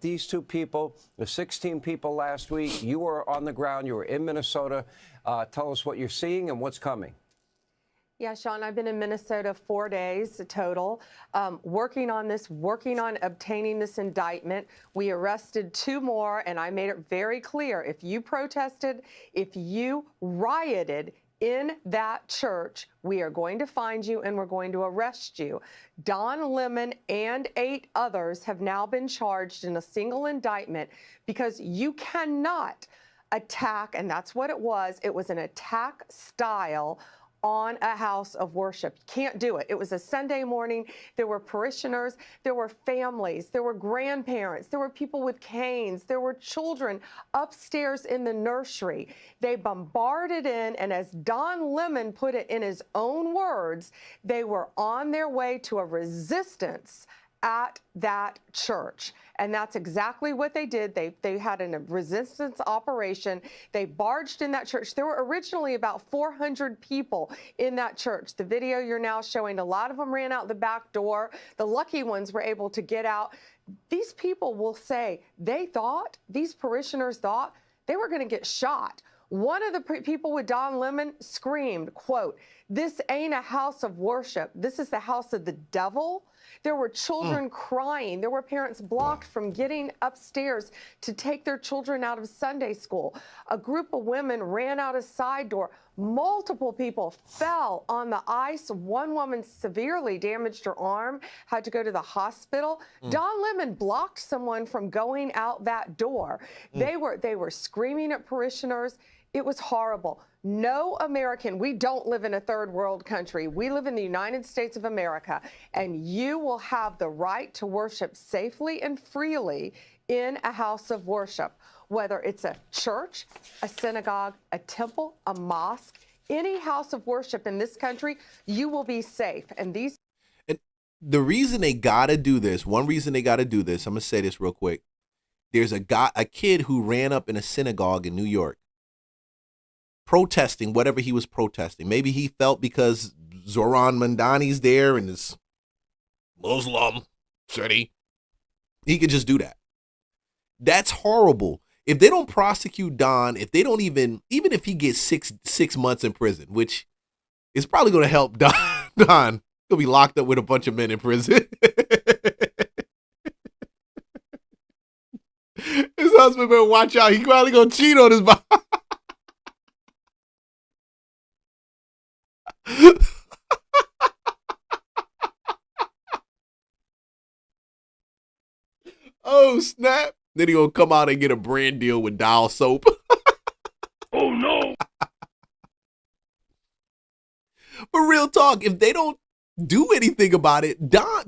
These two people, the 16 people last week, you were on the ground, you were in Minnesota. Tell us what you're seeing and what's coming. Yeah, Sean, I've been in Minnesota 4 days total, working on obtaining this indictment. We arrested 2 more, and I made it very clear, if you protested, if you rioted in that church, we are going to find you and we're going to arrest you. Don Lemon and 8 others have now been charged in a single indictment because you cannot attack, and that's what it was. It was an attack style on a house of worship. You can't do it. It was a Sunday morning. There were parishioners, there were families, there were grandparents, there were people with canes, there were children upstairs in the nursery. They bombarded in, and as Don Lemon put it in his own words, they were on their way to a resistance at that church. And that's exactly what they did. They had a resistance operation. They barged in that church. There were originally about 400 people in that church. The video you're now showing, a lot of them ran out the back door. The lucky ones were able to get out. These people will say these parishioners thought they were going to get shot. One of the people with Don Lemon screamed, quote, "This ain't a house of worship. This is the house of the devil." There were children crying. There were parents blocked from getting upstairs to take their children out of Sunday school. A group of women ran out a side door. Multiple people fell on the ice. One woman severely damaged her arm, had to go to the hospital. Don Lemon blocked someone from going out that door. They were screaming at parishioners. It was horrible. No American, we don't live in a third world country. We live in the United States of America, and you will have the right to worship safely and freely in a house of worship, whether it's a church, a synagogue, a temple, a mosque, any house of worship in this country, you will be safe. And the reason they gotta do this, one reason they gotta do this, I'm gonna say this real quick. There's a kid who ran up in a synagogue in New York, protesting whatever he was protesting. Maybe he felt because Zoran Mandani's there in this Muslim city, he could just do that. That's horrible. If they don't prosecute Don, if they don't even if he gets six months in prison, which is probably going to help Don, he'll be locked up with a bunch of men in prison. His husband better watch out. He's probably going to cheat on his wife. Oh, snap. Then he gonna come out and get a brand deal with Dial soap. Oh, no. But real talk, if they don't do anything about it,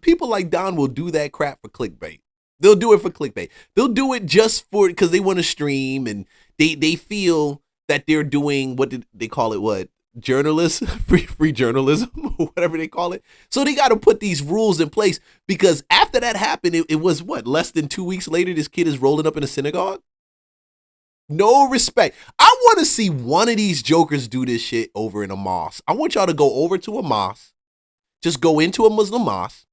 people like Don will do that crap for clickbait. They'll do it for clickbait. They'll do it just because they want to stream, and they feel that they're doing, what did they call it? What? Journalists, free journalism, or whatever they call it. So they got to put these rules in place, because after that happened, it was what, less than 2 weeks later, this kid is rolling up in a synagogue. No respect. I want to see one of these jokers do this shit over in a mosque. I want y'all to go over to a mosque, just go into a Muslim mosque,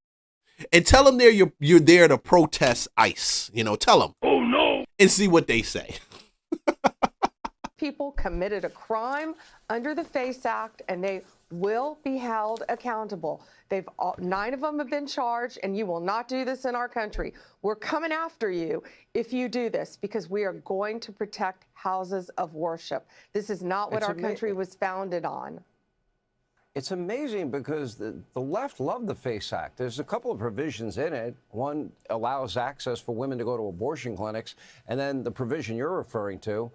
and tell them you're there to protest ICE. Tell them. Oh no. And see what they say. People committed a crime under the FACE Act, and they will be held accountable. 9 of them have been charged, and you will not do this in our country. We're coming after you if you do this, because we are going to protect houses of worship. This is not what our country was founded on. It's amazing because the left loved the FACE Act. There's a couple of provisions in it. One allows access for women to go to abortion clinics, and then the provision you're referring to,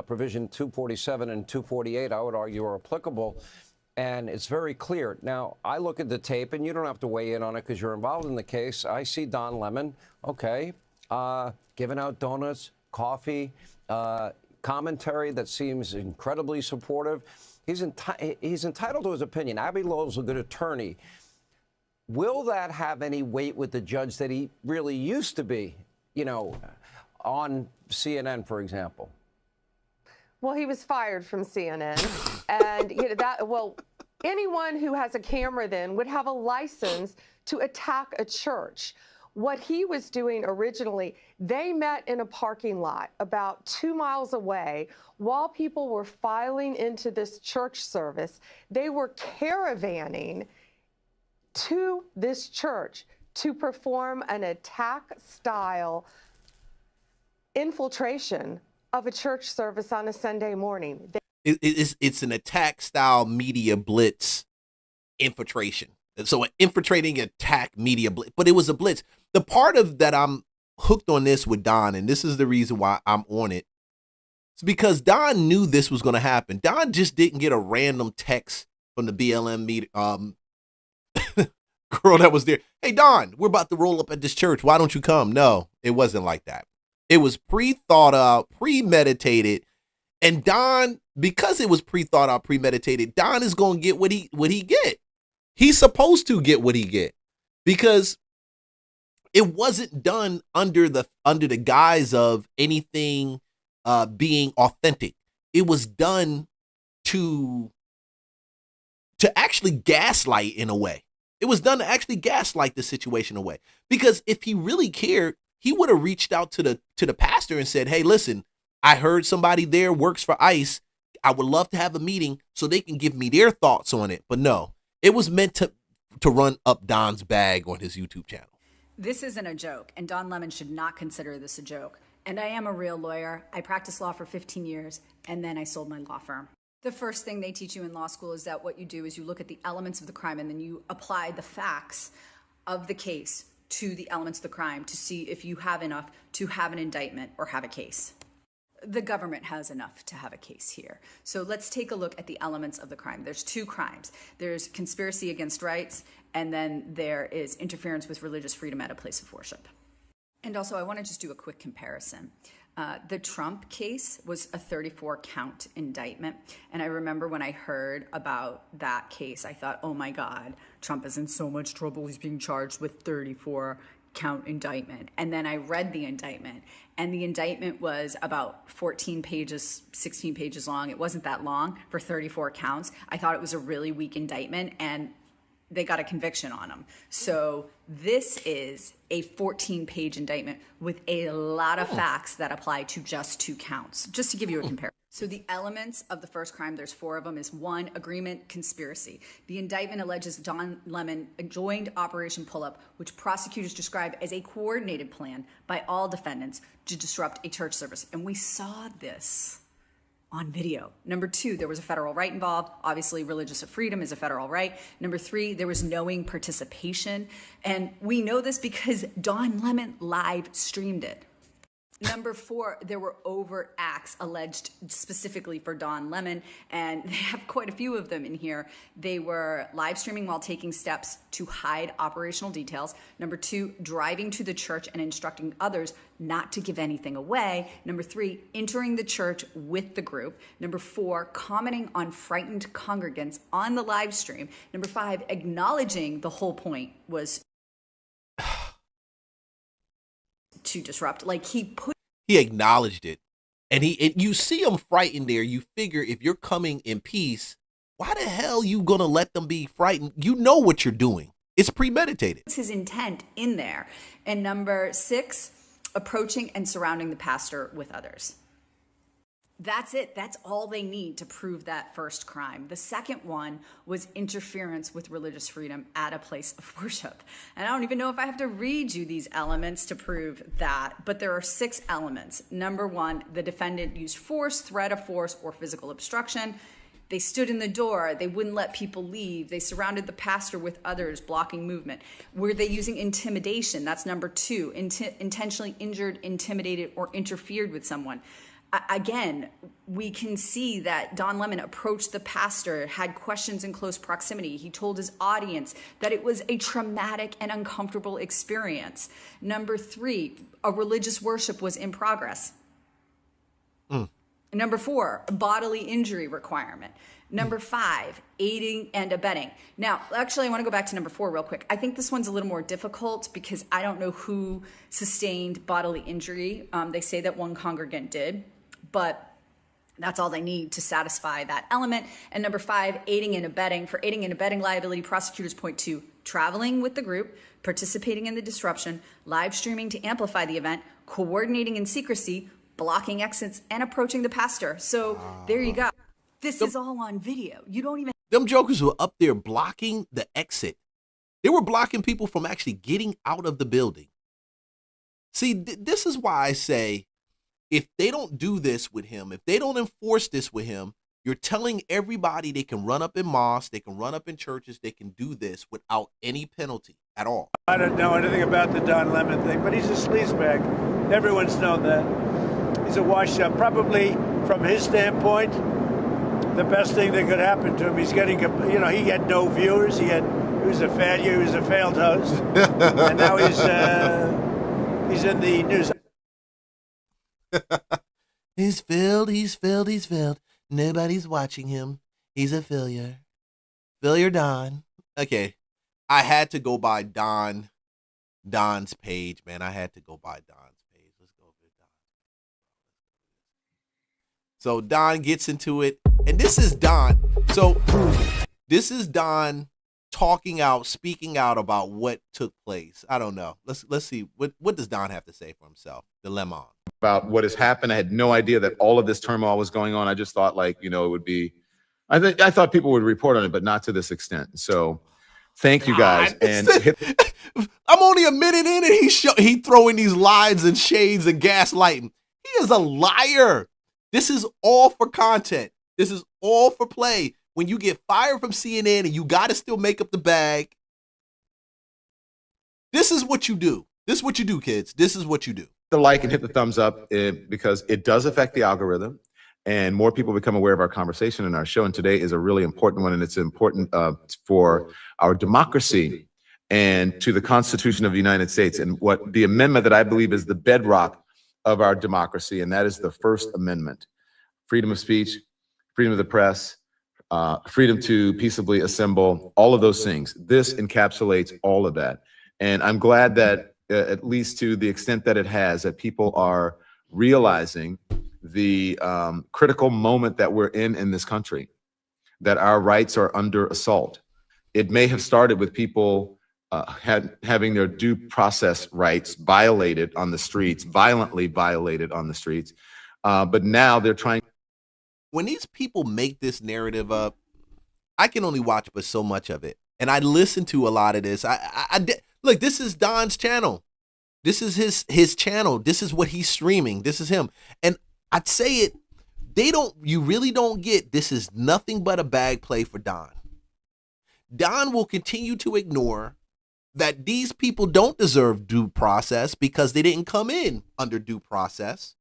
provision 247 and 248, I would argue, are applicable, and it's very clear. Now, I look at the tape, and you don't have to weigh in on it because you're involved in the case. I see Don Lemon, okay, giving out donuts, coffee, commentary that seems incredibly supportive. He's entitled to his opinion. Abbe Lowell's a good attorney. Will that have any weight with the judge that he really used to be, on CNN, for example? Well, he was fired from CNN. And anyone who has a camera then would have a license to attack a church. What he was doing originally, they met in a parking lot about 2 miles away while people were filing into this church service. They were caravanning to this church to perform an attack-style infiltration of a church service on a Sunday morning. It's an attack-style media blitz infiltration. So an infiltrating attack media blitz, but it was a blitz. The part of that I'm hooked on this with Don, and this is the reason why I'm on it, is because Don knew this was going to happen. Don just didn't get a random text from the BLM meeting, girl that was there. Hey, Don, we're about to roll up at this church. Why don't you come? No, it wasn't like that. It was pre-thought out, premeditated, and Don, because it was pre-thought out, premeditated, Don is going to get what he get. He's supposed to get what he get, because it wasn't done under the guise of anything being authentic. It was done to actually gaslight in a way. It was done to actually gaslight the situation away. Because if he really cared, he would have reached out to the pastor and said, "Hey, listen, I heard somebody there works for ICE. I would love to have a meeting so they can give me their thoughts on it." But no. It was meant to run up Don's bag on his YouTube channel. This isn't a joke, and Don Lemon should not consider this a joke. And I am a real lawyer. I practiced law for 15 years, and then I sold my law firm. The first thing they teach you in law school is that what you do is you look at the elements of the crime, and then you apply the facts of the case to the elements of the crime to see if you have enough to have an indictment or have a case. The government has enough to have a case here. So let's take a look at the elements of the crime. There's two crimes. There's conspiracy against rights, and then there is interference with religious freedom at a place of worship. And also, I want to just do a quick comparison. The Trump case was a 34-count indictment. And I remember when I heard about that case, I thought, oh my God, Trump is in so much trouble. He's being charged with 34-count indictment. And then I read the indictment, and the indictment was about 14 pages, 16 pages long. It wasn't that long for 34 counts. I thought it was a really weak indictment, and they got a conviction on him. So this is a 14-page indictment with a lot of facts that apply to just 2 counts, just to give you a comparison. So the elements of the first crime, there's 4 of them, is 1, agreement, conspiracy. The indictment alleges Don Lemon joined Operation Pull-Up, which prosecutors describe as a coordinated plan by all defendants to disrupt a church service. And we saw this on video. Number 2, there was a federal right involved. Obviously, religious freedom is a federal right. Number 3, there was knowing participation. And we know this because Don Lemon live streamed it. Number 4, there were overt acts alleged specifically for Don Lemon, and they have quite a few of them in here. They were live streaming while taking steps to hide operational details. Number 2, driving to the church and instructing others not to give anything away. Number 3, entering the church with the group. Number 4, commenting on frightened congregants on the live stream. Number 5, acknowledging the whole point was to disrupt. Like he acknowledged it, and you see him frightened there. You figure if you're coming in peace, why the hell you gonna let them be frightened? You know what you're doing. It's premeditated. It's his intent in there. And number 6, approaching and surrounding the pastor with others. That's it. That's all they need to prove that first crime. The second one was interference with religious freedom at a place of worship. And I don't even know if I have to read you these elements to prove that, but there are 6 elements. Number 1, the defendant used force, threat of force, or physical obstruction. They stood in the door. They wouldn't let people leave. They surrounded the pastor with others, blocking movement. Were they using intimidation? That's number 2. Intentionally injured, intimidated, or interfered with someone. Again, we can see that Don Lemon approached the pastor, had questions in close proximity. He told his audience that it was a traumatic and uncomfortable experience. Number 3, a religious worship was in progress. Number 4, bodily injury requirement. Number 5, aiding and abetting. Now, actually, I want to go back to number 4 real quick. I think this one's a little more difficult because I don't know who sustained bodily injury. They say that one congregant did, but that's all they need to satisfy that element. And number 5, aiding and abetting. For aiding and abetting liability, prosecutors point to traveling with the group, participating in the disruption, live streaming to amplify the event, coordinating in secrecy, blocking exits, and approaching the pastor. So there you go. This is all on video. You don't even... Them jokers were up there blocking the exit. They were blocking people from actually getting out of the building. See, this is why I say, if they don't do this with him, if they don't enforce this with him, you're telling everybody they can run up in mosques, they can run up in churches, they can do this without any penalty at all. I don't know anything about the Don Lemon thing, but he's a sleazebag. Everyone's known that. He's a washed-up. Probably, from his standpoint, the best thing that could happen to him. He's getting, he had no viewers. He was a failure. He was a failed host, and now he's in the news. He's failed. Nobody's watching him. He's a failure. Failure Don. Okay. I had to go by Don's page, man. I had to go by Don's page. Let's go with Don. So Don gets into it. And this is Don. So this is Don speaking out about what took place. I don't know. Let's see. What does Don have to say for himself? Dilemma. About what has happened. I had no idea that all of this turmoil was going on. I just thought it would be, I thought people would report on it, but not to this extent. So thank you guys. And I'm only a minute in and he throwing these lines and shades and gaslighting. He is a liar. This is all for content. This is all for play. When you get fired from CNN and you got to still make up the bag, this is what you do. This is what you do, kids. This is what you do. the like and hit the thumbs up because it does affect the algorithm and more people become aware of our conversation and our show. And today is a really important one, and it's important for our democracy and to the Constitution of the United States, and what the amendment that I believe is the bedrock of our democracy, and that is the First Amendment. Freedom of speech, freedom of the press, freedom to peaceably assemble, all of those things. This encapsulates all of that. And I'm glad that, at least to the extent that it has, that people are realizing the critical moment that we're in this country, that our rights are under assault. It may have started with people having their due process rights violated on the streets, violently violated on the streets, but now they're trying. When these people make this narrative up, I can only watch but so much of it. And I listen to a lot of this. Look, this is Don's channel. This is his channel. This is what he's streaming. This is him. And I'd say it, you really don't get, this is nothing but a bag play for Don. Don will continue to ignore that these people don't deserve due process because they didn't come in under due process.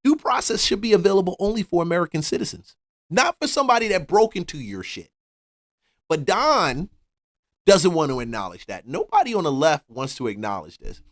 Due process should be available only for American citizens, not for somebody that broke into your shit. But Don doesn't want to acknowledge that. Nobody on the left wants to acknowledge this.